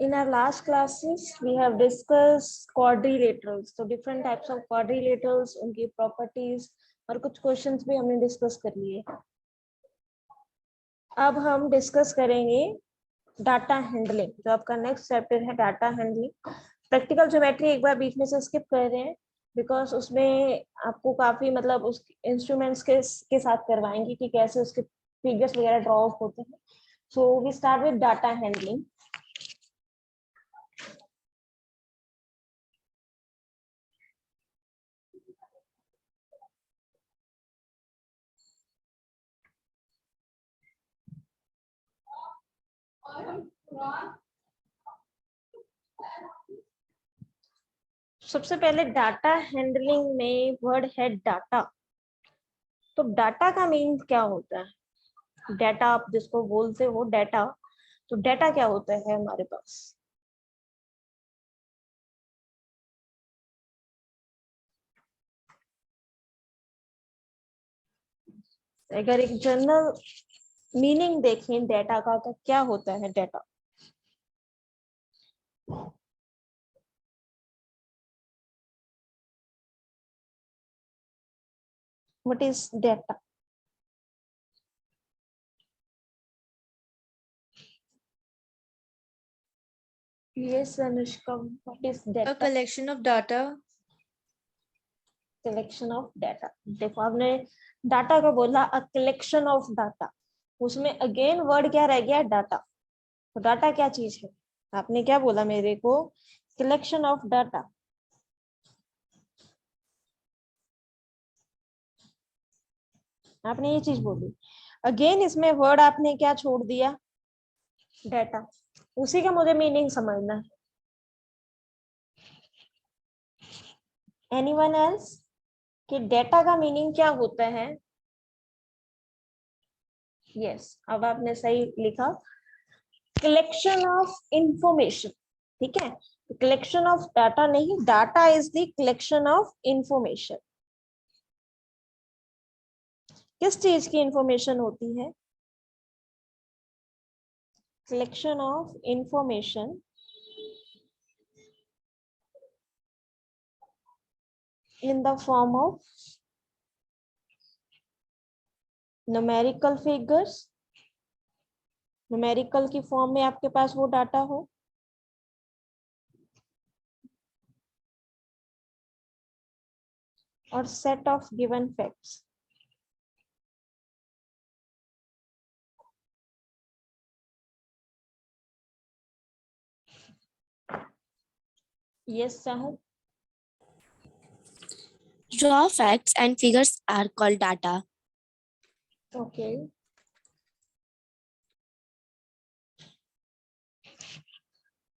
In our last classes, we have discussed quadrilaterals. So different types of quadrilaterals, उनकी properties और कुछ questions भी हमने discuss कर लिए. अब हम discuss करेंगे डाटा हैंडलिंग, जो आपका नेक्स्ट चैप्टर है डाटा हैंडलिंग. प्रैक्टिकल ज्योमेट्री एक बार बीच में से स्किप कर रहे हैं बिकॉज उसमें आपको काफी मतलब उस इंस्ट्रूमेंट्स के साथ करवाएंगे कि कैसे उसके फिगर्स वगैरह ड्रॉ होते हैं. So we start with data handling. सबसे पहले डाटा हैंडलिंग में वर्ड है डाटा. तो डाटा का मीन क्या होता है? डाटा आप जिसको बोलते हो डाटा, तो डाटा क्या होता है हमारे पास? अगर एक जनरल मीनिंग देखें डाटा का तो क्या होता है data? What is data? Yes, Anushka. What is data? A collection of data. Collection of data. देखो आपने डाटा का बोला, a collection of data. उसमें अगेन वर्ड क्या रह गया? डाटा. तो डाटा क्या चीज है? आपने क्या बोला मेरे को? Collection of data. आपने ये चीज बोली. अगेन इसमें वर्ड आपने क्या छोड़ दिया? डाटा. उसी का मुझे मीनिंग समझना है. एनीवन एल्स कि डाटा का मीनिंग क्या होता है? यस, अब आपने सही लिखा. Collection of information. ठीक है, कलेक्शन ऑफ डाटा नहीं, data is the collection of information. किस चीज की इंफॉर्मेशन होती है? Collection of information in the form of numerical figures. Numerical की फॉर्म में आपके पास वो डाटा हो. और set of given facts. Yes साहब. Raw facts and figures are called data. Okay.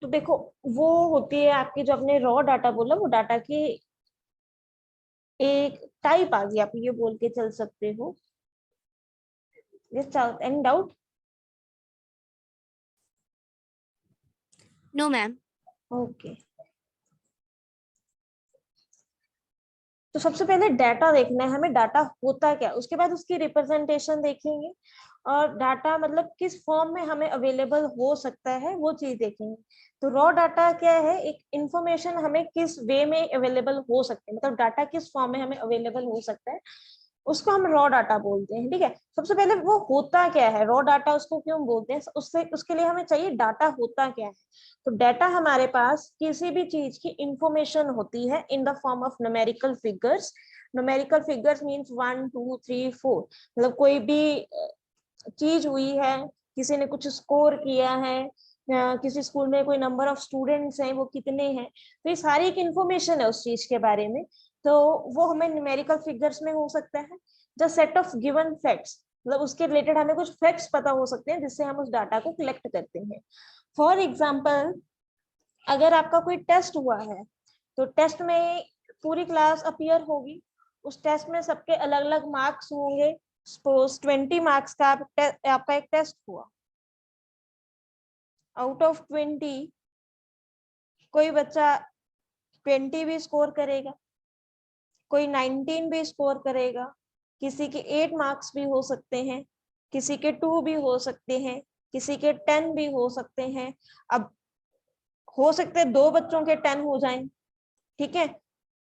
तो देखो वो होती है आपकी, जो आपने रॉ डाटा बोला, वो डाटा की एक टाइप आ गई, आप ये बोल के चल सकते हो. Any doubt? No, ma'am. Okay. तो सबसे पहले डाटा देखना है हमें, डाटा होता क्या, उसके बाद उसकी रिप्रेजेंटेशन देखेंगे और डाटा मतलब किस फॉर्म में हमें अवेलेबल हो सकता है वो चीज देखेंगे. तो रॉ डाटा क्या है? एक इंफॉर्मेशन हमें किस वे में अवेलेबल हो सकते हैं, मतलब डाटा किस फॉर्म में हमें अवेलेबल हो सकता है, उसको हम रॉ डाटा बोलते हैं. ठीक है, सबसे पहले वो होता क्या है रॉ डाटा, उसको क्यों बोलते हैं, उससे उसके लिए हमें चाहिए डाटा होता क्या है. तो डाटा हमारे पास किसी भी चीज की इंफॉर्मेशन होती है in the form of numerical figures. Numerical figures means 1 2 3 4. मतलब कोई भी चीज हुई है, किसी ने कुछ स्कोर किया है, किसी स्कूल में कोई नंबर ऑफ स्टूडेंट्स हैं, वो कितने हैं, तो ये सारी एक इंफॉर्मेशन है उस चीज के बारे में. तो वो हमें न्यूमेरिकल फिगर्स में हो सकता है. The set of given facts, मतलब उसके रिलेटेड हमें कुछ फैक्ट्स पता हो सकते हैं जिससे हम उस डाटा को कलेक्ट करते हैं. फॉर एग्जाम्पल, अगर आपका कोई टेस्ट हुआ है तो टेस्ट में पूरी क्लास अपीयर होगी. उस टेस्ट में सबके अलग अलग मार्क्स होंगे. सपोज 20 मार्क्स का आपका एक टेस्ट हुआ. आउट ऑफ 20 कोई बच्चा 20 भी स्कोर करेगा, कोई 19 भी स्कोर करेगा, किसी के 8 मार्क्स भी हो सकते हैं, किसी के 2 भी हो सकते हैं, किसी के 10 भी हो सकते हैं. अब हो सकते हैं 2 बच्चों के 10 हो जाएं, ठीक है,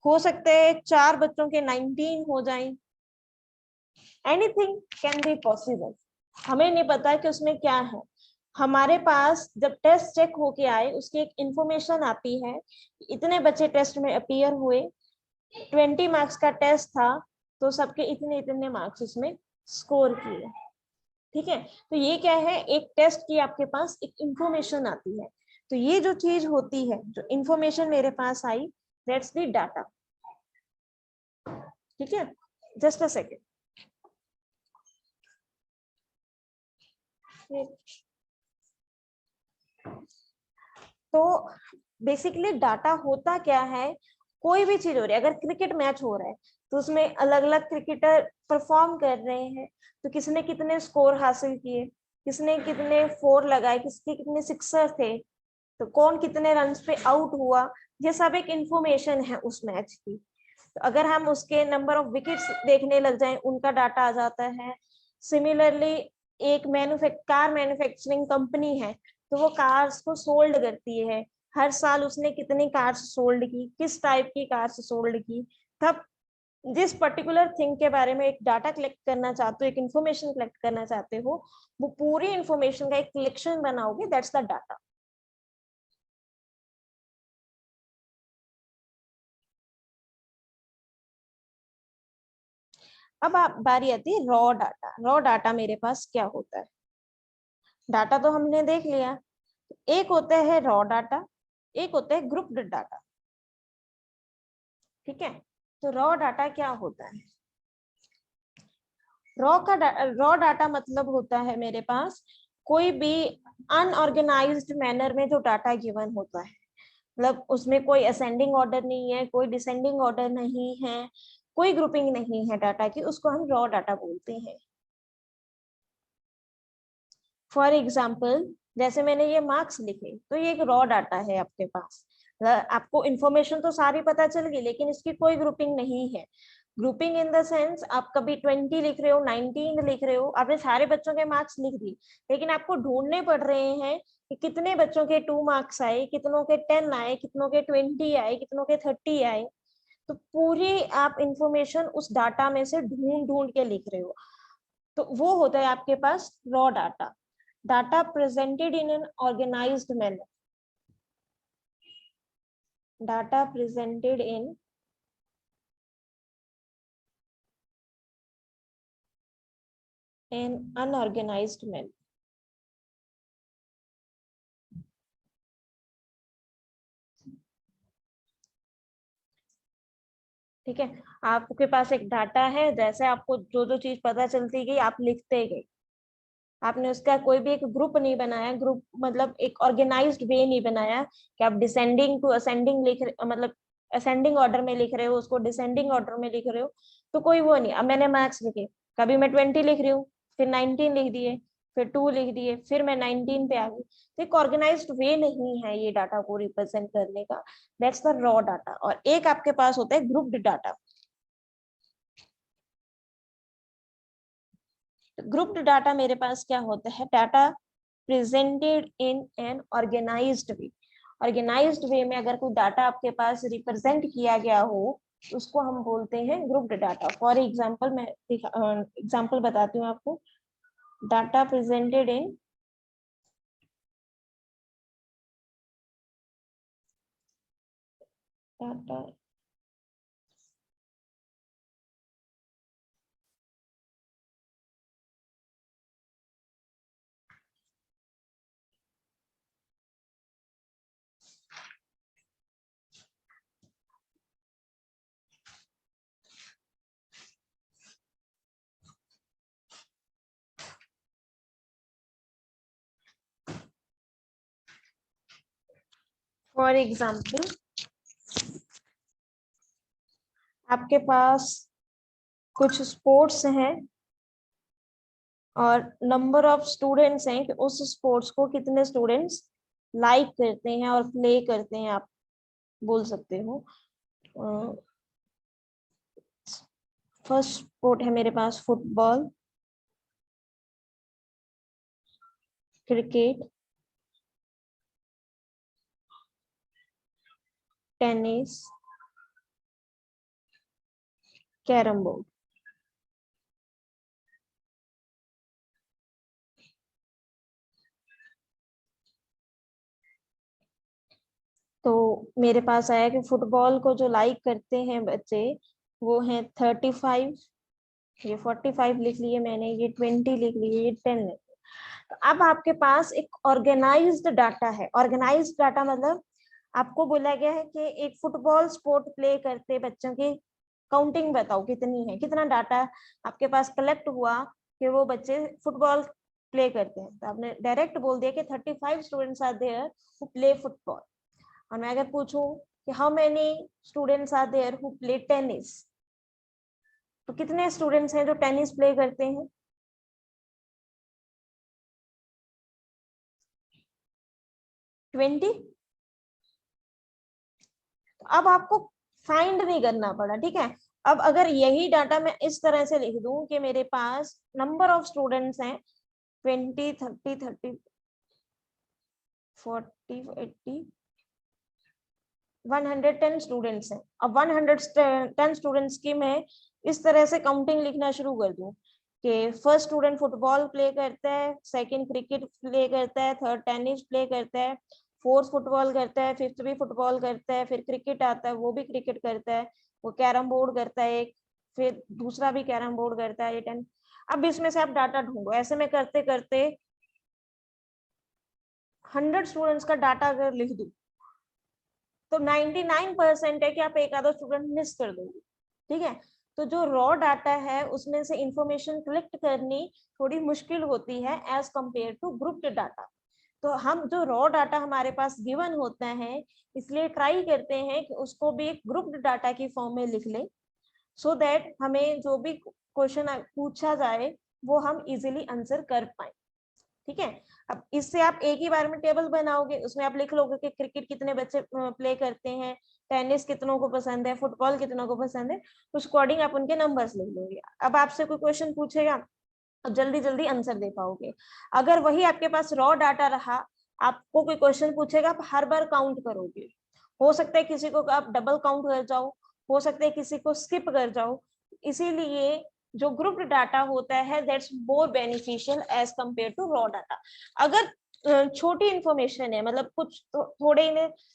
हो सकते हैं 4 बच्चों के 19 हो जाएं, एनीथिंग कैन बी पॉसिबल। हमें नहीं पता कि उसमें क्या है। हमारे पास जब टेस्ट चेक होके आए उसकी एक इंफॉर्मेशन आती है, इतने बच्चे टेस्ट में अपीयर हुए, 20 मार्क्स का टेस्ट था, तो सबके इतने इतने मार्क्स उसमें स्कोर किए, ठीक है। तो ये क्या है, एक टेस्ट की आपके पास एक इंफॉर्मेशन आती है। तो ये जो चीज होती है, जो इंफॉर्मेशन मेरे पास आई, दैट्स द डाटा, ठीक है। Just a second. तो बेसिकली डाटा होता क्या है, कोई भी चीज हो रही है, अगर क्रिकेट मैच हो रहा है तो उसमें अलग अलग क्रिकेटर परफॉर्म कर रहे हैं, तो किसने कितने स्कोर हासिल किए, किसने कितने 4 लगाए, किसके कितने सिक्सर थे, तो कौन कितने रन पे आउट हुआ, ये सब एक इंफॉर्मेशन है उस मैच की। तो अगर हम उसके नंबर ऑफ विकेट्स देखने लग जाएं, उनका डाटा आ जाता है। सिमिलरली एक कार मैन्युफैक्चरिंग कंपनी है, तो वो कार्स को सोल्ड करती है, हर साल उसने कितनी कार्स सोल्ड की, किस टाइप की कार्स सोल्ड की, तब जिस पर्टिकुलर थिंग के बारे में एक डाटा कलेक्ट करना चाहते हो, एक इंफॉर्मेशन कलेक्ट करना चाहते हो, वो पूरी इंफॉर्मेशन का एक कलेक्शन बनाओगे, दैट्स द डाटा। अब आप बारी आती है रॉ डाटा। रॉ डाटा मेरे पास क्या होता है, डाटा तो हमने देख लिया, एक होता है रॉ डाटा, एक होता है ग्रुप्ड डाटा, ठीक है। तो रॉ डाटा क्या होता है, रॉ डाटा मतलब होता है मेरे पास कोई भी अनऑर्गेनाइज्ड मैनर में जो डाटा गिवन होता है, मतलब उसमें कोई असेंडिंग ऑर्डर नहीं है, कोई डिसेंडिंग ऑर्डर नहीं है, कोई ग्रुपिंग नहीं है डाटा की, उसको हम रॉ डाटा बोलते हैं। फॉर एग्जाम्पल, जैसे मैंने ये मार्क्स लिखे, तो ये एक रॉ डाटा है आपके पास, आपको इन्फॉर्मेशन तो सारी पता चल गई, लेकिन इसकी कोई ग्रुपिंग नहीं है। ग्रुपिंग इन द सेंस, आप कभी 20 लिख रहे हो, 19 लिख रहे हो, आपने सारे बच्चों के मार्क्स लिख दिए, लेकिन आपको ढूंढने पड़ रहे हैं कि कितने बच्चों के 2 मार्क्स आए, कितनों के 10 आए, कितनों के 20 आए, कितनों के 30 आए। तो पूरी आप इंफॉर्मेशन उस डाटा में से ढूंढ ढूंढ के लिख रहे हो, तो वो होता है आपके पास raw data. Data presented in an organized manner. Data presented in an unorganized manner. ठीक है, आपके पास एक डाटा है, जैसे आपको जो जो चीज पता चलती गई आप लिखते गए, आपने उसका कोई भी एक ग्रुप नहीं बनाया, ग्रुप मतलब एक ऑर्गेनाइज्ड वे नहीं बनाया कि आप डिसेंडिंग टू असेंडिंग लिख रहे, मतलब असेंडिंग ऑर्डर में लिख रहे हो, उसको डिसेंडिंग ऑर्डर में लिख रहे हो, तो कोई वो नहीं। अब मैंने मार्क्स लिखे, कभी मैं 20 लिख रही हूँ, फिर 19 लिख दिए, फिर 2 लिख दिए, फिर मैं 19 पे आ गई, तो एक ऑर्गेनाइज्ड वे नहीं है ये डाटा को रिप्रेजेंट करने का, दैट्स द रॉ डाटा। और एक आपके पास होता है ग्रुप्ड डाटा। ग्रुप्ड डाटा मेरे पास क्या होता है, data presented in an organised way. Organised way में अगर कोई डाटा आपके पास रिप्रेजेंट किया गया हो, उसको हम बोलते हैं ग्रुप्ड डाटा। फॉर एग्जांपल, मैं एग्जांपल बताती हूँ आपको, data presented in data for example, आपके पास कुछ स्पोर्ट्स हैं और नंबर ऑफ स्टूडेंट्स हैं कि उस स्पोर्ट्स को कितने स्टूडेंट्स लाइक करते हैं और प्ले करते हैं, आप बोल सकते हो। फर्स्ट स्पोर्ट है मेरे पास football, cricket, tennis, carrom board. तो मेरे पास आया कि फुटबॉल को जो लाइक करते हैं बच्चे वो हैं 35, ये 45 लिख लिए मैंने, ये 20 लिख लिए, ये 10 लिख लिए। तो अब आपके पास एक ऑर्गेनाइज्ड डाटा है। ऑर्गेनाइज्ड डाटा मतलब आपको बोला गया है कि एक फुटबॉल स्पोर्ट प्ले करते बच्चों की काउंटिंग बताओ कितनी है, कितना डाटा आपके पास कलेक्ट हुआ कि वो बच्चे फुटबॉल प्ले करते हैं। तो आपने डायरेक्ट बोल दिया कि 35 students are there who play football. और मैं अगर पूछूं कि how many students are there who play tennis, तो कितने स्टूडेंट्स हैं जो टेनिस प्ले करते हैं? 20। अब आपको फाइंड नहीं करना पड़ा, ठीक है। अब अगर यही डाटा मैं इस तरह से लिख दूं कि मेरे पास नंबर ऑफ स्टूडेंट्स हैं 20, 30, 30, 40, 80, 110 स्टूडेंट्स हैं। अब 110 स्टूडेंट्स की मैं इस तरह से काउंटिंग लिखना शुरू कर दूं कि फर्स्ट स्टूडेंट फुटबॉल प्ले करता है, सेकंड क्रिकेट प्ले करता है, थर्ड टेनिस प्ले करता है, फोर्थ फुटबॉल करता है, फिफ्थ भी फुटबॉल करता है, फिर क्रिकेट आता है वो भी क्रिकेट करता है, वो कैरम बोर्ड करता है एक, फिर दूसरा भी कैरम बोर्ड करता है, ये 10। अब इसमें से आप डाटा ढूंढो। ऐसे में करते करते 100 स्टूडेंट्स का डाटा अगर लिख दूं तो 99% है कि आप एक आधा स्टूडेंट मिस कर दोगे, ठीक है। तो जो रॉ डाटा है उसमें से इंफॉर्मेशन कलेक्ट करनी थोड़ी मुश्किल होती है as compare to grouped data. तो हम जो रॉ डाटा हमारे पास गिवन होता है इसलिए ट्राई करते हैं कि उसको भी एक ग्रुप्ड डाटा की फॉर्म में लिख लें, सो दैट हमें जो भी क्वेश्चन पूछा जाए वो हम इजीली आंसर कर पाए, ठीक है। अब इससे आप एक ही बार में टेबल बनाओगे, उसमें आप लिख लोगे कि क्रिकेट कितने बच्चे प्ले करते हैं, टेनिस कितनों को पसंद है, फुटबॉल कितनों को पसंद है, उस अकॉर्डिंग आप उनके नंबर्स लिख लोगे। अब आपसे कोई क्वेश्चन पूछेगा तो जल्दी जल्दी आंसर दे पाओगे। अगर वही आपके पास रॉ डाटा रहा, आपको कोई क्वेश्चन पूछेगा आप हर बार काउंट करोगे, हो सकता है किसी को आप डबल काउंट कर जाओ, हो सकता है किसी को स्किप कर जाओ। इसीलिए जो ग्रुप डाटा होता है that's more beneficial as compare to raw data. अगर छोटी इंफॉर्मेशन है, मतलब कुछ थोड़े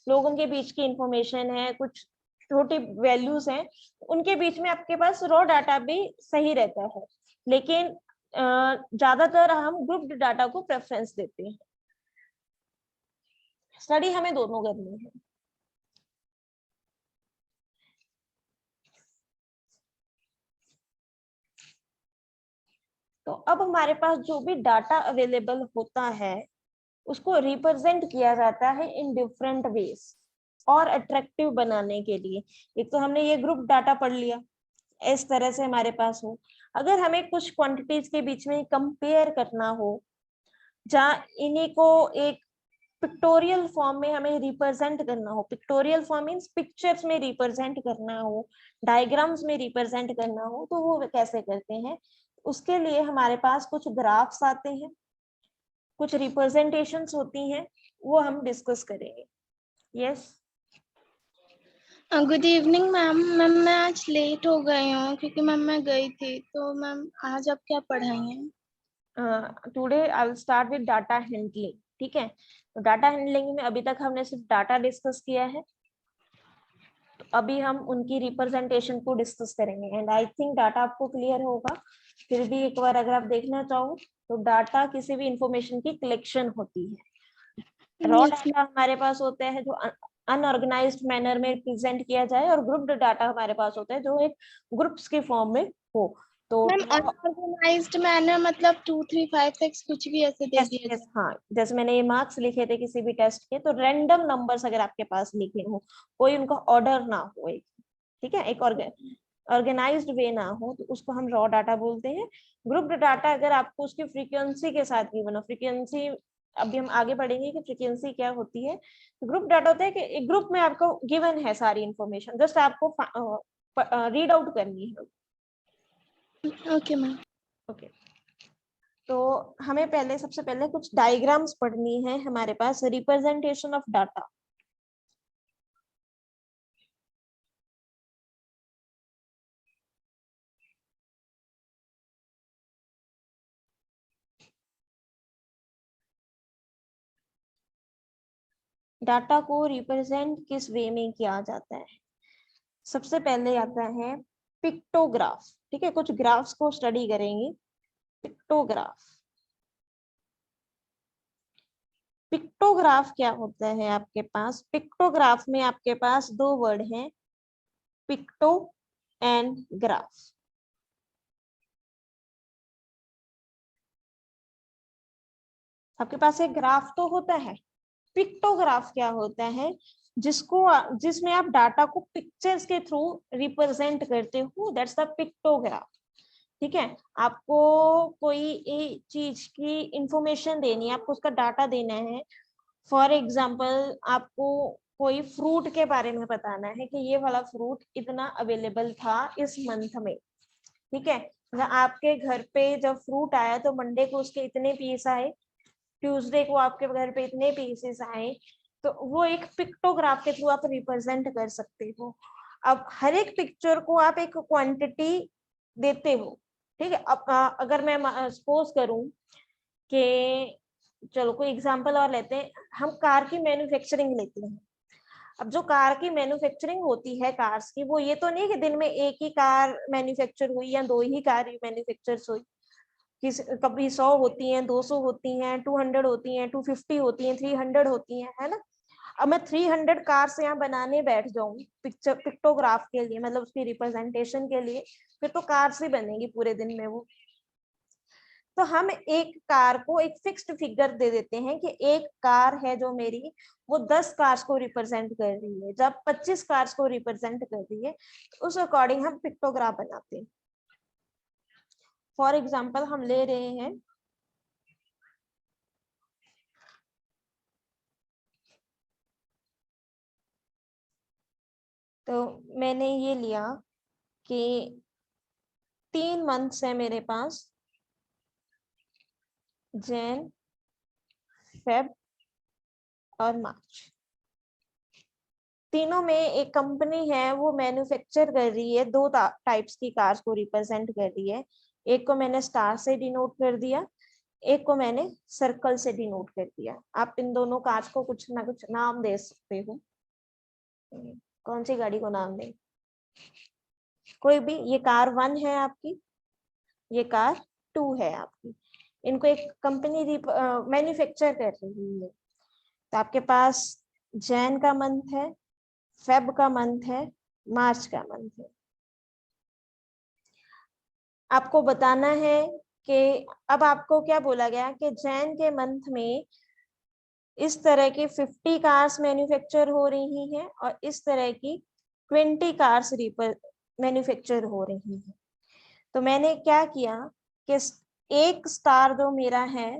लोगों के बीच की इंफॉर्मेशन है, कुछ छोटी वैल्यूज हैं, उनके बीच में आपके पास रॉ डाटा भी सही रहता है, लेकिन ज्यादातर हम ग्रुप्ड डाटा को प्रेफरेंस देते हैं। स्टडी हमें दोनों करनी है। तो अब हमारे पास जो भी डाटा अवेलेबल होता है उसको रिप्रेजेंट किया जाता है इन डिफरेंट वेज और अट्रैक्टिव बनाने के लिए। एक तो हमने ये ग्रुप डाटा पढ़ लिया, इस तरह से हमारे पास हो। अगर हमें कुछ क्वांटिटीज के बीच में कंपेयर करना हो, जहाँ इन्हीं को एक पिक्टोरियल फॉर्म में हमें रिप्रेजेंट करना हो, पिक्टोरियल फॉर्म मीन्स पिक्चर्स में रिप्रेजेंट करना हो, डायग्राम्स में रिप्रेजेंट करना हो, तो वो कैसे करते हैं? उसके लिए हमारे पास कुछ ग्राफ्स आते हैं, कुछ रिप्रेजेंटेशंस होती हैं, वो हम डिस्कस करेंगे। Yes good evening ma'am. Ma'am मैं आज लेट हो गई हूँ क्योंकि मैम मैं गई थी। तो मैम आज आप क्या पढ़ाई हैं? Today I will start with data handling, ठीक है। तो डाटा हैंडलिंग में अभी तक हमने सिर्फ डाटा डिस्कस किया है, तो अभी हम उनकी रिप्रेजेंटेशन को डिस्कस करेंगे। एंड आई थिंक डाटा आपको क्लियर होगा, फिर भी एक बार अगर आप देखना चाहो तो डाटा किसी भी इंफॉर्मेशन की कलेक्शन होती है। रॉ डाटा हमारे पास होता है जो अनऑर्गेनाइज्ड मैनर में प्रेजेंट किया जाए, और ग्रुप्ड डाटा हमारे पास होता है जो एक ग्रुप्स के फॉर्म में हो। तो मैम अनऑर्गेनाइज्ड मैनर मतलब 2, 3, 5, 6 कुछ भी ऐसे दे यस दिया यस, जाए? हाँ, जैसे मैंने ये मार्क्स लिखे थे किसी भी टेस्ट के, तो रैंडम नंबर्स अगर आपके पास लिखे हो, कोई उनका ऑर्डर ना हो, एक, ठीक है, एक ऑर्गेनाइज्ड वे ना हो, तो उसको हम रॉ डाटा बोलते हैं। ग्रुप्ड डाटा अगर आपको उसकी फ्रीक्वेंसी के साथ गिवन हो, फ्रीक्वेंसी अभी हम आगे बढ़ेंगे कि फ्रीक्वेंसी क्या होती है। तो ग्रुप डाटा होता है कि एक ग्रुप में आपको गिवन है सारी इंफॉर्मेशन, जस्ट आपको रीड आउट करनी है। Okay ma'am. ओके, तो हमें पहले सबसे पहले कुछ डायग्राम्स पढ़नी है हमारे पास, रिप्रेजेंटेशन ऑफ डाटा। डाटा को रिप्रेजेंट किस वे में किया जाता है? सबसे पहले आता है पिक्टोग्राफ। ठीक है, कुछ ग्राफ्स को स्टडी करेंगे। पिक्टोग्राफ, पिक्टोग्राफ क्या होता है आपके पास? पिक्टोग्राफ में आपके पास दो वर्ड हैं, पिक्टो एंड ग्राफ। आपके पास एक ग्राफ तो होता है, पिक्टोग्राफ क्या होता है? जिसमें आप डाटा को पिक्चर्स के थ्रू रिप्रेजेंट करते हो, दैट्स द पिक्टोग्राफ। ठीक है, आपको कोई एक चीज की इंफॉर्मेशन देनी है, आपको उसका डाटा देना है। फॉर एग्जाम्पल, आपको कोई फ्रूट के बारे में बताना है कि ये वाला फ्रूट इतना अवेलेबल था इस मंथ में। ठीक है, आपके घर पे जब फ्रूट आया तो मंडे को उसके इतने पीस आए, ट्यूसडे को आपके घर पे इतने पीसेस आए, तो वो एक पिक्टोग्राफ के थ्रू आप रिप्रेजेंट कर सकते हो। अब हर एक पिक्चर को आप एक क्वांटिटी देते हो। ठीक है, अब अगर मैं सपोज करूं कि, चलो कोई एग्जांपल और लेते हैं, हम कार की मैन्युफैक्चरिंग लेते हैं। अब जो कार की मैन्युफैक्चरिंग होती है कार्स की, वो ये तो नहीं कि दिन में एक ही कार मैन्युफैक्चर हुई या दो ही कार मैन्युफैक्चर हुई। कभी 100 होती हैं, 200 होती हैं, 200 होती हैं, 250 होती हैं, 300 होती हैं, है ना। अब मैं 300 कार्स यहाँ बनाने बैठ जाऊं पिक्टोग्राफ के लिए, मतलब उसकी रिप्रेजेंटेशन के लिए, फिर तो कार्स ही बनेगी पूरे दिन में वो। तो हम एक कार को एक फिक्स्ड फिगर दे देते हैं कि एक कार है जो मेरी, वो 10 कार्स को रिप्रेजेंट कर रही है। जब 25 कार्स को रिप्रेजेंट कर रही है, तो उस अकॉर्डिंग हम पिक्टोग्राफ बनाते हैं। फॉर एग्जाम्पल हम ले रहे हैं, तो मैंने ये लिया कि 3 मंथ्स है मेरे पास, जैन, फेब और मार्च। तीनों में एक कंपनी है, वो मैन्युफैक्चर कर रही है, दो टाइप्स की कार्स को रिप्रेजेंट कर रही है। एक को मैंने स्टार से डिनोट कर दिया, एक को मैंने सर्कल से डिनोट कर दिया। आप इन दोनों कार्स को कुछ ना कुछ नाम दे सकते हो। कौन सी गाड़ी को नाम दें? कोई भी। ये कार 1 है आपकी, ये कार 2 है आपकी। इनको एक कंपनी मैन्युफैक्चर कर रही है। तो आपके पास जैन का मंथ है, फेब का मंथ है, मार्च का मंथ है। आपको बताना है कि अब आपको क्या बोला गया कि जैन के मंथ में इस तरह की 50 कार्स मैन्युफैक्चर हो रही हैं और इस तरह की 20 कार्स मैन्युफैक्चर हो रही हैं। तो मैंने क्या किया कि एक स्टार जो मेरा है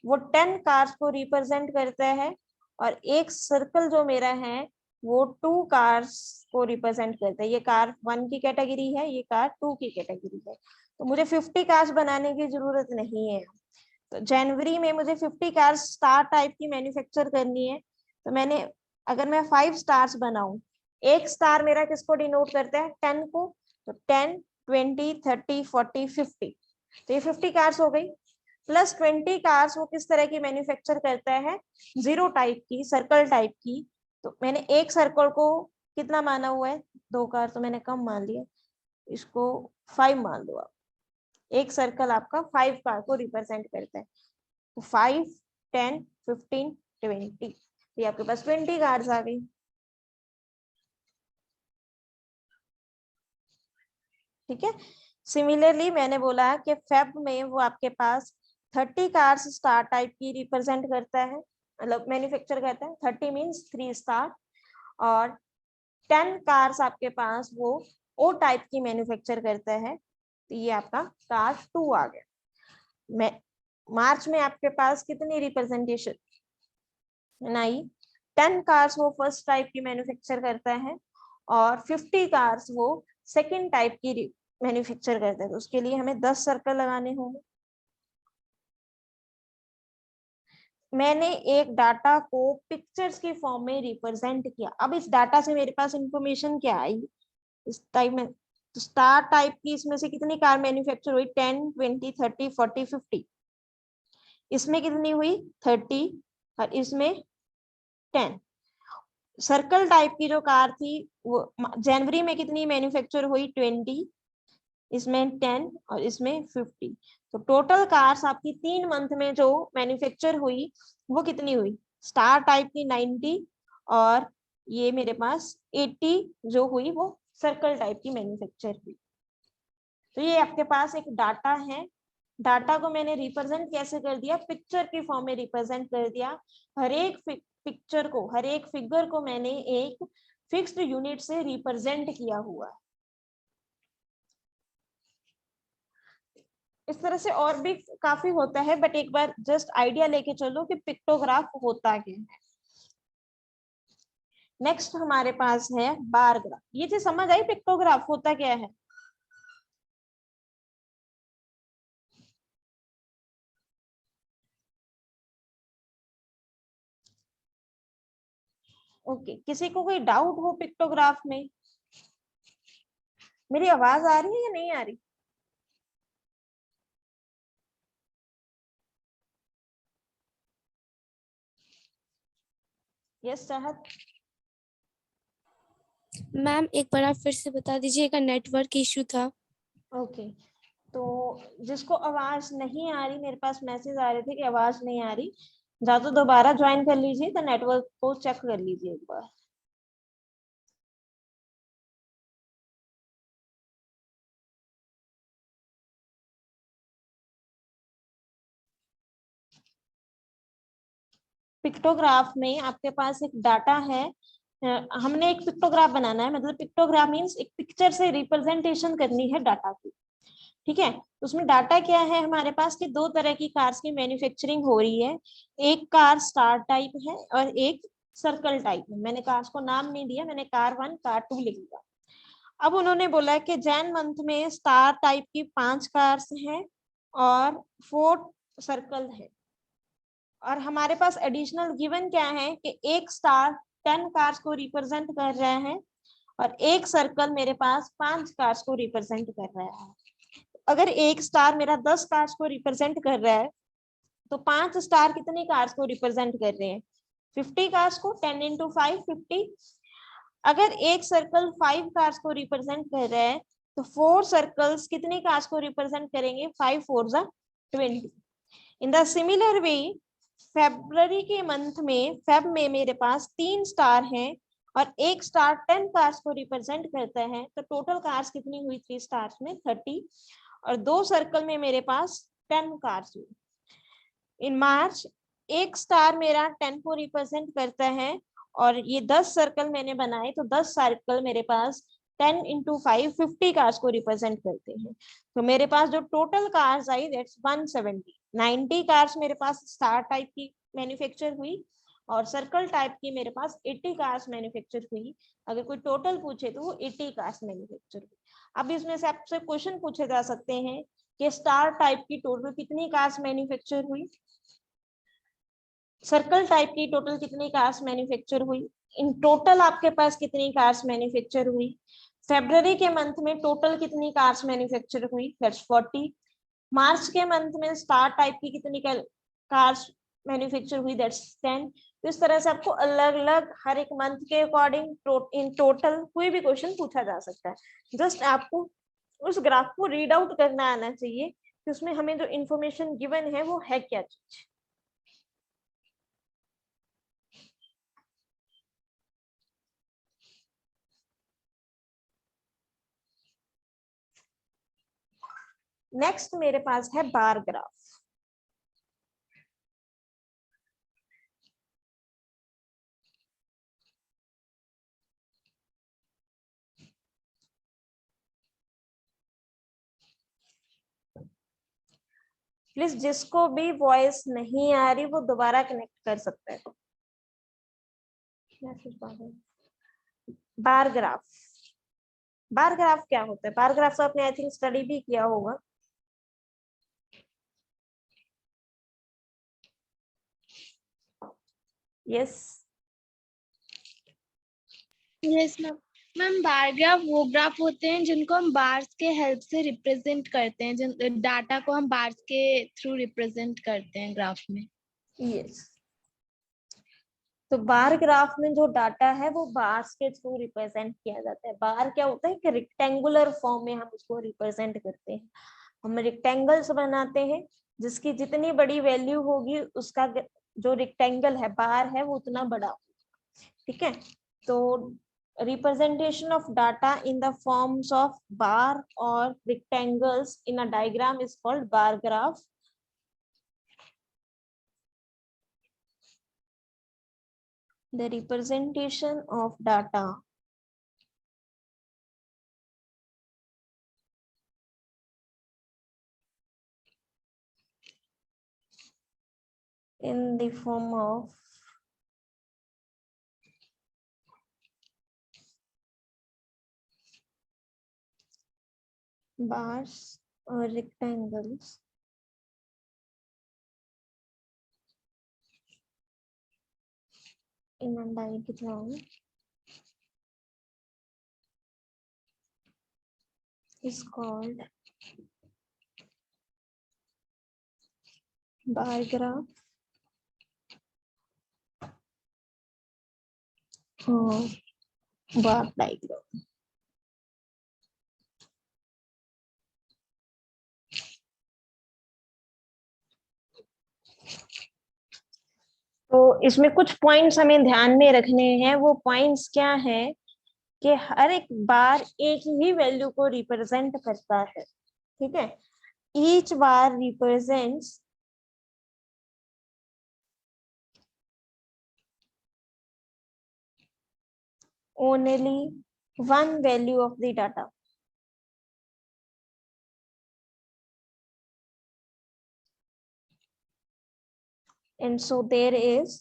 वो 10 कार्स को रिप्रेजेंट करता है, और एक सर्कल जो मेरा है वो 2 कार्स को रिप्रेजेंट करता है। ये कार 1 की कैटेगरी है, ये कार 2 की कैटेगरी है। तो मुझे 50 कार्स बनाने की जरूरत नहीं है। तो जनवरी में मुझे 50 कार्स स्टार टाइप की मैन्युफैक्चर करनी है। तो मैंने, अगर मैं 5 स्टार्स बनाऊं, एक स्टार मेरा किसको डिनोट करता है? 10 को। तो 10, 20, 30, 40, 50, तो ये 50 कार्स हो गई। प्लस 20 कार्स वो किस तरह की मैन्युफैक्चर करता है? जीरो टाइप की, सर्कल टाइप की। तो मैंने एक सर्कल को कितना माना हुआ है? 2 कार, तो मैंने कम मान लिया, इसको 5 मान दो आप। एक सर्कल आपका 5 कार को रिप्रेजेंट करता है। तो 5, 10, 15, 20, ये आपके पास 20 कार्ड्स आ गई। ठीक है, सिमिलरली मैंने बोला कि फेब में वो आपके पास 30 कार्स स्टार टाइप की रिप्रेजेंट करता है, मतलब मैन्युफैक्चर करता है। 30 मीन्स 3 स्टार, और 10 कार्स आपके पास वो ओ टाइप की मैन्युफैक्चर करता है। तो ये आपका कार 2 आ गया। मैं मार्च में आपके पास कितनी रिप्रेजेंटेशन आई? 10 कार्स वो फर्स्ट टाइप की मैन्युफैक्चर करता है, और 50 कार्स वो सेकंड टाइप की मैन्युफैक्चर करता है। तो उसके लिए हमें 10 सर्कल लगाने होंगे। मैंने एक डाटा को पिक्चर्स की फॉर्म में रिप्रेजेंट किया। अब इस डाटा से मेरे पास इंफॉर्मेशन क्या आई इस टाइप में? तो स्टार टाइप की इसमें से कितनी कार मैन्युफैक्चर हुई? 10, 20, 30, 40, 50। इसमें कितनी हुई? 30, और इसमें 10। सर्कल टाइप की जो कार थी वो जनवरी में कितनी मैन्युफैक्चर हुई? 20, इसमें 10 और इसमें 50। तो टोटल कार्स आपकी 3 मंथ में जो मैन्युफैक्चर हुई वो कितनी हुई? स्टार टाइप की 90 और ये मेरे पास 80 जो हुई वो सर्कल टाइप की मैन्युफैक्चर हुई। तो ये आपके पास एक डाटा है। डाटा को मैंने रिप्रेजेंट कैसे कर दिया? पिक्चर की फॉर्म में रिप्रेजेंट कर दिया। हर एक पिक्चर को, हर एक फिगर को मैंने एक फिक्स्ड यूनिट से रिप्रेजेंट किया हुआ है। इस तरह से और भी काफी होता है, बट एक बार जस्ट आइडिया लेके चलो कि पिक्टोग्राफ होता क्या है। नेक्स्ट हमारे पास है बार ग्राफ। ये चीज समझ आई पिक्टोग्राफ होता क्या है? ओके, किसी को कोई डाउट हो पिक्टोग्राफ में? मेरी आवाज आ रही है या नहीं आ रही? यस चाहत। मैम एक बार आप फिर से बता दीजिएगा, नेटवर्क इशू था। ओके, तो जिसको आवाज नहीं आ रही, मेरे पास मैसेज आ रहे थे कि आवाज नहीं आ रही, या तो दोबारा ज्वाइन कर लीजिए, तो नेटवर्क को चेक कर लीजिए एक बार। पिक्टोग्राफ में आपके पास एक डाटा है। हमने एक पिक्टोग्राफ बनाना है, मतलब पिक्टोग्राफ मींस एक पिक्चर से रिप्रेजेंटेशन करनी है डाटा की। ठीक है, उसमें डाटा क्या है हमारे पास कि 2 तरह की कार्स की मैन्युफैक्चरिंग हो रही है। एक कार स्टार टाइप है और एक सर्कल टाइप है। मैंने कार्स को नाम नहीं दिया, मैंने कार 1 कार 2 लिख दिया। अब उन्होंने बोला कि जैन मंथ में स्टार टाइप की 5 कार्स हैं और 4 सर्कल है। और हमारे पास एडिशनल गिवन क्या है कि एक स्टार 10 कार्स को रिप्रेजेंट कर रहा है और एक सर्कल मेरे पास 5 कार्स को रिप्रेजेंट कर रहा है। अगर एक स्टार मेरा 10 कार्स को रिप्रेजेंट कर रहा है तो 5 स्टार कितनी कार्स को रिप्रेजेंट कर रहे हैं? 50 कार्स को। 10 इंटू 5 50। अगर एक सर्कल 5 कार्स को रिप्रेजेंट कर रहा है तो 4 सर्कल्स कितनी कार्स को रिप्रेजेंट करेंगे? 5 4 जा 20। In the similar way February के मंथ में, फेब में मेरे पास 3 स्टार हैं और एक स्टार 10 कार्स को रिप्रेजेंट करता है, तो टोटल कार्स कितनी हुई 3 स्टार्स में? 30। और 2 सर्कल में मेरे पास 10 कार्स हुई। इन मार्च एक स्टार मेरा 10 को रिप्रेजेंट करता है और ये 10 सर्कल मैंने बनाए, तो 10 सर्कल मेरे पास 10 इंटू 5 50 कार्स को रिप्रेजेंट करते हैं। तो मेरे पास जो total cars I that's 170। 90 cars मेरे पास स्टार टाइप की मैन्युफैक्चर हुई और सर्कल टाइप की मेरे पास 80 कार्स मैन्युफैक्चर हुई। अगर कोई टोटल पूछे तो वो 80 कार्स मैन्युफैक्चर हुई। अब इसमें से आपसे क्वेश्चन पूछे जा सकते हैं कि स्टार टाइप की टोटल कितनी कार्स मैन्युफैक्चर हुई, सर्कल टाइप की टोटल कितनी कार्स मैन्युफैक्चर हुई, इन टोटल आपके पास कितनी कार्स मैन्युफैक्चर हुई, फरवरी के मंथ में टोटल कितनी कार्स मैन्युफैक्चर हुई, दैट्स 40। मार्च के मंथ में स्टार टाइप की कितनी कार्स मैन्युफैक्चर हुई, दैट्स 10। तो इस तरह से आपको अलग अलग हर एक मंथ के अकॉर्डिंग इन टोटल कोई भी क्वेश्चन पूछा जा सकता है। जस्ट आपको उस ग्राफ को रीड आउट करना आना चाहिए कि उसमें हमें जो इंफॉर्मेशन गिवन है वो है क्या चीज। नेक्स्ट मेरे पास है बार ग्राफ। प्लीज जिसको भी वॉइस नहीं आ रही वो दोबारा कनेक्ट कर सकता है। बार ग्राफ, बार ग्राफ क्या होता है? बार ग्राफ तो आपने आई थिंक स्टडी भी किया होगा। Yes yes ma'am. Ma'am bar graph वो ग्राफ होते हैं जिनको हम बार्स के हेल्प से रिप्रेजेंट करते हैं, जिन डाटा को हम बार्स के थ्रू रिप्रेजेंट करते हैं ग्राफ में। यस। तो बार ग्राफ में जो डाटा है वो बार्स के थ्रू रिप्रेजेंट किया जाता है। बार क्या होता है कि रेक्टेंगुलर फॉर्म में हम उसको रिप्रेजेंट करते हैं। हम रेक्टेंगल्स बनाते हैं, जिसकी जितनी बड़ी वैल्यू होगी उसका जो रेक्टेंगल है बार है वो उतना बड़ा होगा। ठीक है, तो representation of data in the forms of bar or rectangles in a diagram is called bar graph. The representation of data in the form of bars or rectangles in a diagram is called bar graph or bar diagram. तो इसमें कुछ points हमें ध्यान में रखने हैं। वो points क्या है कि हर एक बार एक ही वैल्यू को रिप्रेजेंट करता है। ठीक है, each bar represents only one value of the data. And so there is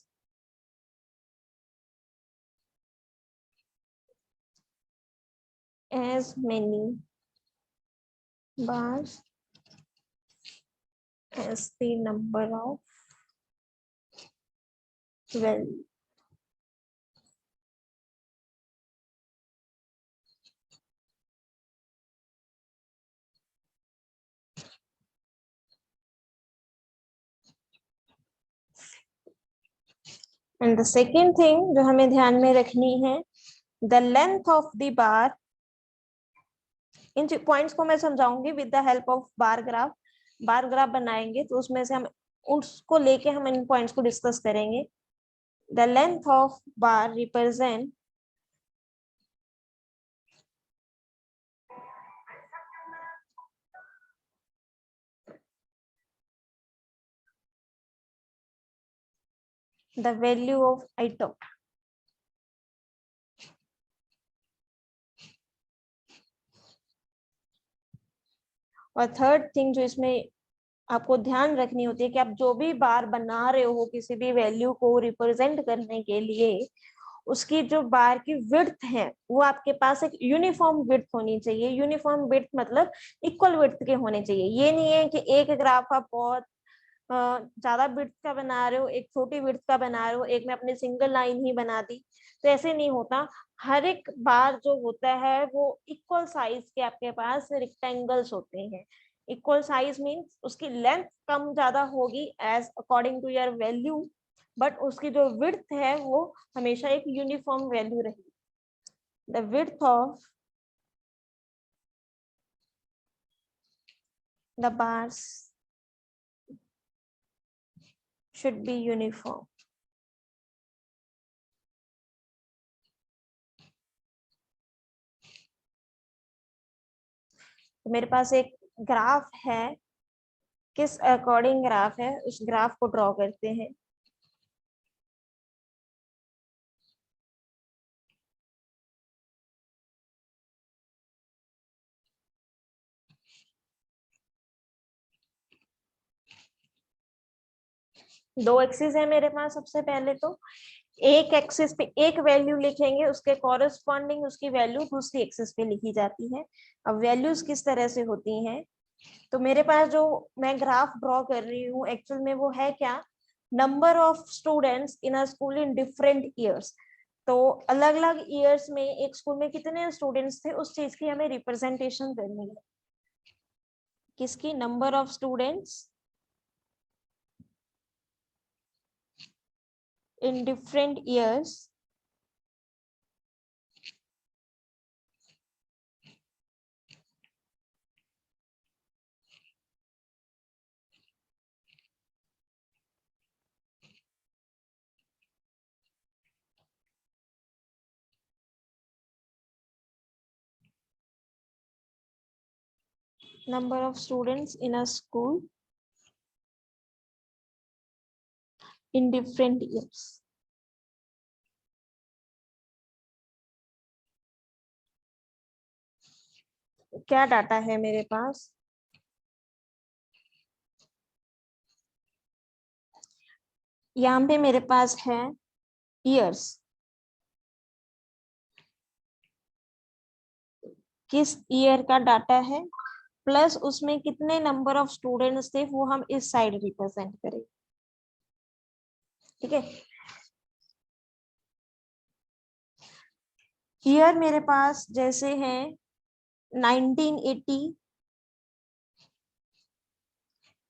as many bars as the number of value. And the second thing जो हमें ध्यान में रखनी है, the length of the bar. इन पॉइंट्स को मैं समझाऊंगी with the help of bar graph. Bar graph बनाएंगे तो उसमें से हम उसको लेके हम इन पॉइंट्स को डिस्कस करेंगे। The length of bar represent the value of item. और थर्ड थिंग जो इसमें आपको ध्यान रखनी होती है कि आप जो भी बार बना रहे हो किसी भी वैल्यू को रिप्रेजेंट करने के लिए, उसकी जो बार की विड्थ है वो आपके पास एक यूनिफॉर्म विड्थ होनी चाहिए। यूनिफॉर्म विड्थ मतलब इक्वल विड्थ के होने चाहिए। ये नहीं है कि एक ग्राफ आप बहुत ज्यादा विड्थ का बना रहे हो, एक छोटी विड्थ का बना रहे हो, एक में अपने सिंगल लाइन ही बना दी, तो ऐसे नहीं होता। हर एक बार जो होता है वो इक्वल साइज के आपके पास रेक्टेंगल्स होते हैं। इक्वल साइज मीन्स उसकी लेंथ कम ज्यादा होगी as according to your value, but उसकी जो विड्थ है वो हमेशा एक यूनिफॉर्म वैल्यू रहेगी। The width of the bars should be uniform. तो मेरे पास एक ग्राफ है, किस अकॉर्डिंग ग्राफ है उस ग्राफ को ड्रॉ करते हैं। दो एक्सिस है मेरे पास। सबसे पहले तो एक एक्सिस पे एक वैल्यू लिखेंगे, उसके कॉरेस्पॉन्डिंग उसकी वैल्यू दूसरी एक्सिस पे लिखी जाती है। अब वैल्यूज किस तरह से होती हैं, तो मेरे पास जो मैं ग्राफ ड्रॉ कर रही हूँ एक्चुअल में वो है क्या, number of students in a school in different years. तो अलग अलग ईयर्स में एक स्कूल में कितने स्टूडेंट्स थे उस चीज की हमें रिप्रेजेंटेशन करनी है। किसकी, number of students in different years number of students in a school in different years. क्या डाटा है मेरे पास? यहाँ पे मेरे पास है ईयर्स, किस ईयर का डाटा है, प्लस उसमें कितने नंबर ऑफ स्टूडेंट्स थे वो हम इस साइड रिप्रेजेंट करें। ठीक है, ईयर मेरे पास जैसे है 1980,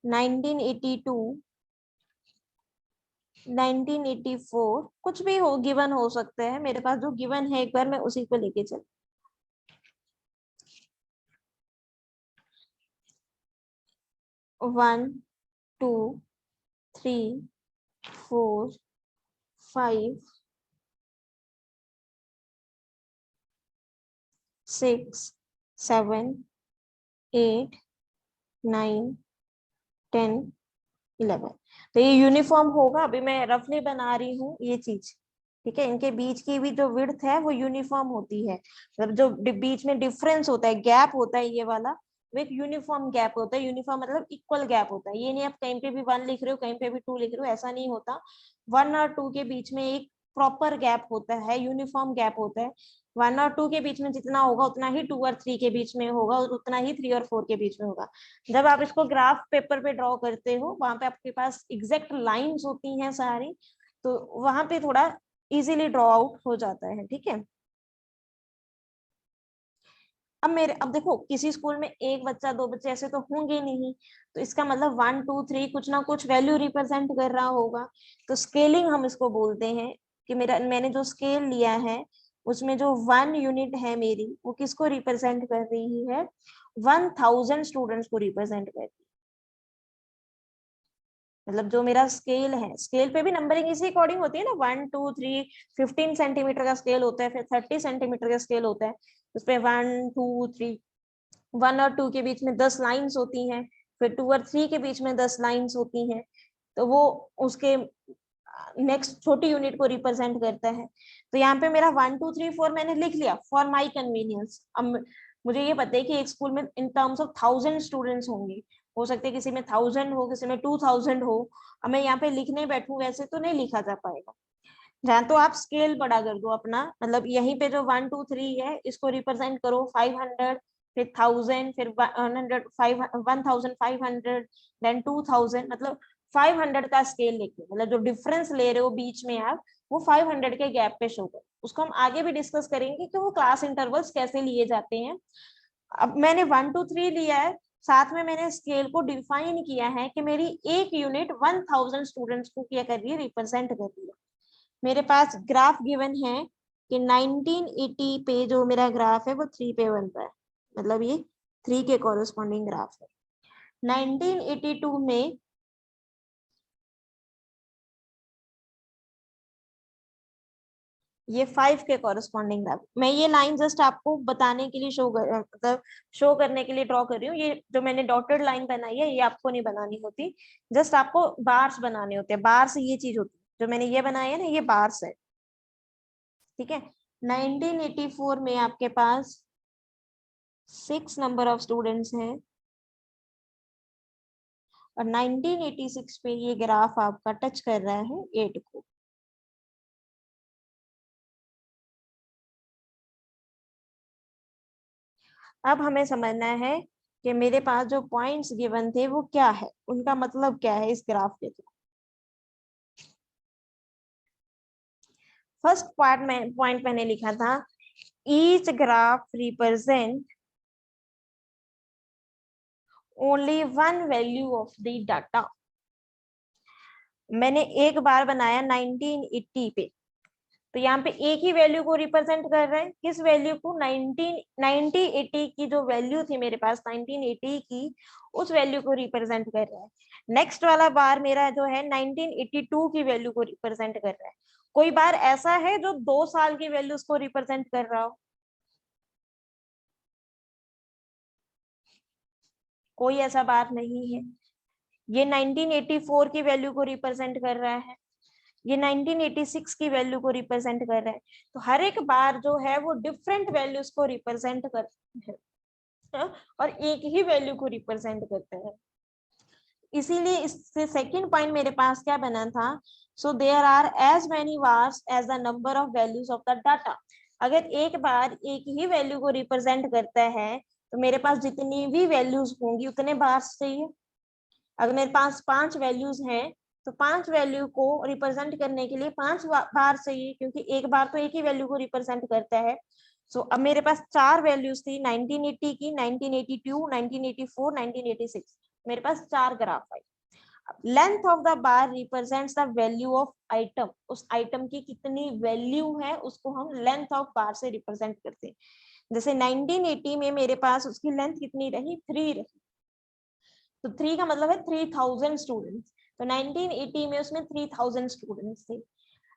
1982, 1984, कुछ भी हो, गिवन हो सकते हैं। मेरे पास जो गिवन है एक बार मैं उसी को लेके चल। 1 2 3 4 5 6 7 8 9 10 11। तो ये यूनिफॉर्म होगा। अभी मैं रफली बना रही हूँ ये चीज। ठीक है, इनके बीच की भी जो विड्थ है वो यूनिफॉर्म होती है। मतलब जो बीच में डिफरेंस होता है, गैप होता है, ये वाला वो एक यूनिफॉर्म गैप होता है। यूनिफॉर्म मतलब इक्वल गैप होता है। ये नहीं आप कहीं पे भी 1 लिख रहे हो, कहीं पे भी 2 लिख रहे हो, ऐसा नहीं होता। 1 और 2 के बीच में एक प्रॉपर गैप होता है, यूनिफॉर्म गैप होता है। 1 और 2 के बीच में जितना होगा उतना ही 2 और 3 के बीच में होगा, और उतना ही 3 और 4 के बीच में होगा। जब आप इसको ग्राफ पेपर पे ड्रॉ करते हो, वहां पे आपके पास एग्जैक्ट लाइंस होती हैं सारी, तो वहां पे थोड़ा इजीली ड्रॉ आउट हो जाता है। ठीक है, अब देखो, किसी स्कूल में एक बच्चा 2 बच्चे ऐसे तो होंगे नहीं, तो इसका मतलब 1 2 3 कुछ ना कुछ वैल्यू रिप्रेजेंट कर रहा होगा। तो स्केलिंग हम इसको बोलते हैं कि मैंने जो स्केल लिया है उसमें जो 1 यूनिट है मेरी, वो किसको रिप्रेजेंट कर रही है? 1000 स्टूडेंट्स को रिप्रेजेंट कर रही है। मतलब जो मेरा स्केल है, स्केल पे भी नंबरिंग इसी अकॉर्डिंग होती है ना। 1 2 3 15 सेंटीमीटर का स्केल होता है, फिर 30 सेंटीमीटर का स्केल होता है। उसपे 1 2 3, 1 और 2 के बीच में 10 लाइंस होती हैं, फिर 2 और 3 के बीच में 10 लाइंस होती हैं। तो वो उसके नेक्स्ट छोटी यूनिट को रिप्रेजेंट करता है। तो यहाँ पे मेरा 1 2 3 4 मैंने लिख लिया फॉर माई कन्वीनियंस। अब मुझे ये पता है कि एक स्कूल में इन टर्म्स ऑफ 1000 स्टूडेंट्स होंगे। हो सकते है किसी में 1000 हो, किसी में 2000 हो। अब मैं यहाँ पे लिखने बैठू वैसे तो नहीं लिखा जा पाएगा। जहाँ तो आप स्केल बड़ा कर दो अपना, मतलब यहीं पे जो 1 2 3 है इसको रिप्रेजेंट करो 500, फिर 1000, फिर 100, 1500, देन 2000। मतलब 500 का स्केल लेके, मतलब जो डिफरेंस ले रहे हो बीच में आप, वो 500 के गैप पे शो करो। उसको हम आगे भी डिस्कस करेंगे कि वो क्लास इंटरवल्स कैसे लिए जाते हैं। अब मैंने 1 2 3 लिया है, साथ में मैंने स्केल को डिफाइन किया है कि मेरी एक यूनिट 1000 स्टूडेंट्स को क्या कर रही है, रिप्रेजेंट कर रही है। मेरे पास ग्राफ गिवन है कि 1980 पे जो मेरा ग्राफ है वो 3 पे बन रहा है। मतलब ये 3 के कॉरेस्पॉन्डिंग ग्राफ है। 1982 में ये 5 के कॉरेस्पॉन्डिंग ग्राफ। मैं ये लाइन जस्ट आपको बताने के लिए मतलब शो करने के लिए ड्रॉ कर रही हूँ। ये जो मैंने डॉटेड लाइन बनाई है ये आपको नहीं बनानी होती, जस्ट आपको बार्स बनाने होते हैं। बार्स ये चीज होती है, जो मैंने ये बनाया है ना, ये बार्स है। ठीक है, 1984 में आपके पास 6 नंबर ऑफ स्टूडेंट्स हैं, और 1986 पे ये ग्राफ आपका टच कर रहा है 8 को। अब हमें समझना है कि मेरे पास जो पॉइंट्स गिवन थे वो क्या है, उनका मतलब क्या है इस ग्राफ के थ्रू। फर्स्ट पॉइंट मैंने लिखा था, each graph represent only one value of the data। मैंने एक बार बनाया 1980 पे, तो यहाँ पे एक ही वैल्यू को रिप्रेजेंट कर रहे हैं, किस वैल्यू को, 1980 की जो वैल्यू थी मेरे पास 1980 की, उस वैल्यू को रिप्रेजेंट कर रहा है। नेक्स्ट वाला बार मेरा जो है 1982 की वैल्यू को रिप्रेजेंट कर रहा है। कोई बार ऐसा है जो 2 साल की वैल्यूज को रिप्रेजेंट कर रहा हो? कोई ऐसा बार नहीं है। ये 1984 की वैल्यू को रिप्रेजेंट कर रहा है, ये 1986 की वैल्यू को रिप्रेजेंट कर रहा है। तो हर एक बार जो है वो डिफरेंट वैल्यूज को रिप्रेजेंट करता है और एक ही वैल्यू को रिप्रेजेंट करता है। इसीलिए इससे सेकंड पॉइंट मेरे पास क्या बना था, so there are as many bars as the number of values of the data. अगर एक बार एक ही वैल्यू को रिप्रेजेंट करता है तो मेरे पास जितनी भी वैल्यूज होंगी उतने बार्स चाहिए। अगर मेरे पास 5 वैल्यूज हैं तो 5 वैल्यू को रिप्रेजेंट करने के लिए 5 बार चाहिए, क्योंकि एक बार तो एक ही वैल्यू को रिप्रेजेंट करता है। सो अब मेरे पास 4 वैल्यूज थी, 1980 की, 1982, 1984, 1986। मेरे पास 4 graph I. Length of the bar represents the value of item. उस आइटम की कितनी वैल्यू है उसको हम लेंथ ऑफ बार से रिप्रेजेंट करते हैं। जैसे 1980 में मेरे पास उसकी लेंथ कितनी रही, 3 रही, तो 3 का मतलब है 3000 स्टूडेंट्स। तो 1980 में उसमें 3000 स्टूडेंट्स थे।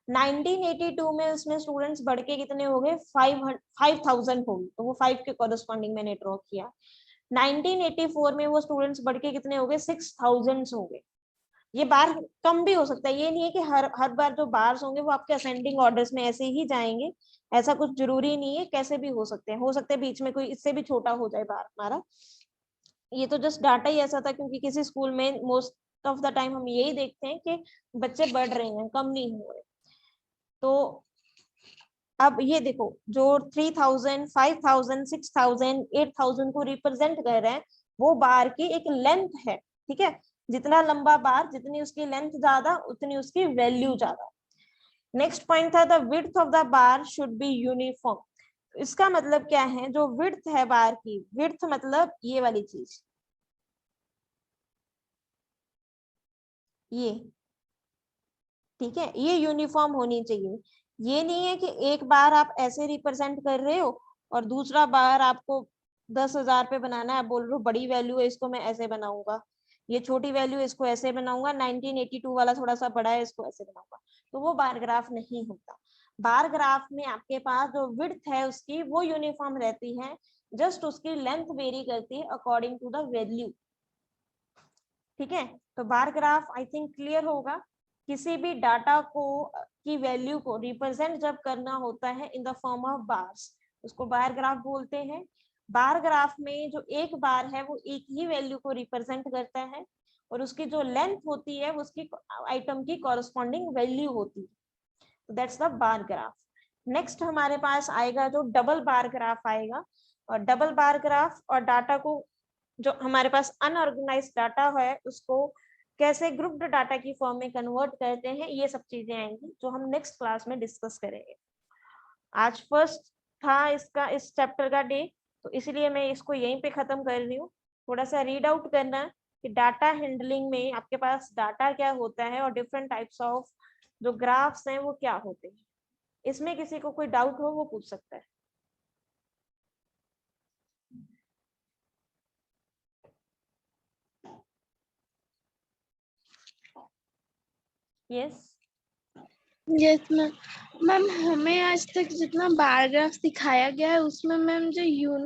1982 में उसमें स्टूडेंट्स बढ़ के कितने हो गए, 5000 हो गए, तो वो 5 के कॉरेस्पॉन्डिंग मैंने ड्रॉ किया। 1984 में वो स्टूडेंट्स बढ़ के कितने हो गए, 6000 हो गए। ये बार कम भी हो सकता है, ये नहीं है कि हर बार जो बार्स होंगे वो आपके असेंडिंग ऑर्डर्स में ऐसे ही जाएंगे, ऐसा कुछ जरूरी नहीं है, कैसे भी हो सकते हैं, हो सकता है बीच में कोई इससे भी छोटा हो जाए बार हमारा। ये तो जस्ट डाटा ही ऐसा था, क्योंकि किसी स्कूल में मोस्ट ऑफ द टाइम हम यही देखते हैं कि बच्चे बढ़ रहे हैं, कम नहीं हो रहे। तो अब ये देखो, जो 3000, 5000, 6000, 8000 को रिप्रेजेंट कर रहे हैं, वो बार की एक लेंथ है, ठीक है। जितना लंबा बार, जितनी उसकी लेंथ ज्यादा, उतनी उसकी वैल्यू ज्यादा। नेक्स्ट पॉइंट था the width of the bar should be uniform. इसका मतलब क्या है, जो विड्थ है बार की, विड्थ मतलब ये वाली चीज, ये, ठीक है, ये यूनिफॉर्म होनी चाहिए। ये नहीं है कि एक बार आप ऐसे रिप्रेजेंट कर रहे हो और दूसरा बार आपको 10,000 पे बनाना है, आप बोल रहे हो बड़ी वैल्यू है इसको मैं ऐसे बनाऊंगा, ये छोटी वैल्यू इसको ऐसे बनाऊंगा, 1982 वाला थोड़ा सा बड़ा है इसको ऐसे बनाऊंगा, तो वो बार ग्राफ नहीं होता। बार ग्राफ में आपके पास जो विड्थ है उसकी वो यूनिफॉर्म रहती है, जस्ट उसकी लेंथ वेरी करती है अकॉर्डिंग टू द वैल्यू, ठीक है। तो bar graph I think clear होगा। किसी भी डाटा को की वैल्यू को रिप्रेजेंट जब करना होता है in the form of bars, उसको बार ग्राफ बोलते हैं। बार ग्राफ में जो एक बार है वो एक ही वैल्यू को रिप्रेजेंट करता है, और उसकी जो लेंथ होती है उसकी आइटम की कॉरेस्पॉन्डिंग वैल्यू होती है, तो that's the bar graph. Next हमारे पास आएगा जो डबल बार ग्राफ आएगा, और डबल बार ग्राफ और डाटा को, जो हमारे पास अनऑर्गेनाइज्ड डाटा है उसको कैसे ग्रुप्ड डाटा की फॉर्म में कन्वर्ट करते हैं, ये सब चीजें आएंगी जो हम नेक्स्ट क्लास में डिस्कस करेंगे। आज फर्स्ट था इसका, इस चैप्टर का डे, तो इसलिए मैं इसको यहीं पे खत्म कर रही हूँ। थोड़ा सा रीड आउट करना कि डाटा हैंडलिंग में आपके पास डाटा क्या होता है और डिफरेंट टाइप्स ऑफ जो ग्राफ्स हैं वो क्या होते हैं। इसमें किसी को कोई डाउट हो वो पूछ सकता है। Yes yes ma'am. मैम हमें आज तक जितना बार ग्राफ सिखाया गया है उसमें मैम जो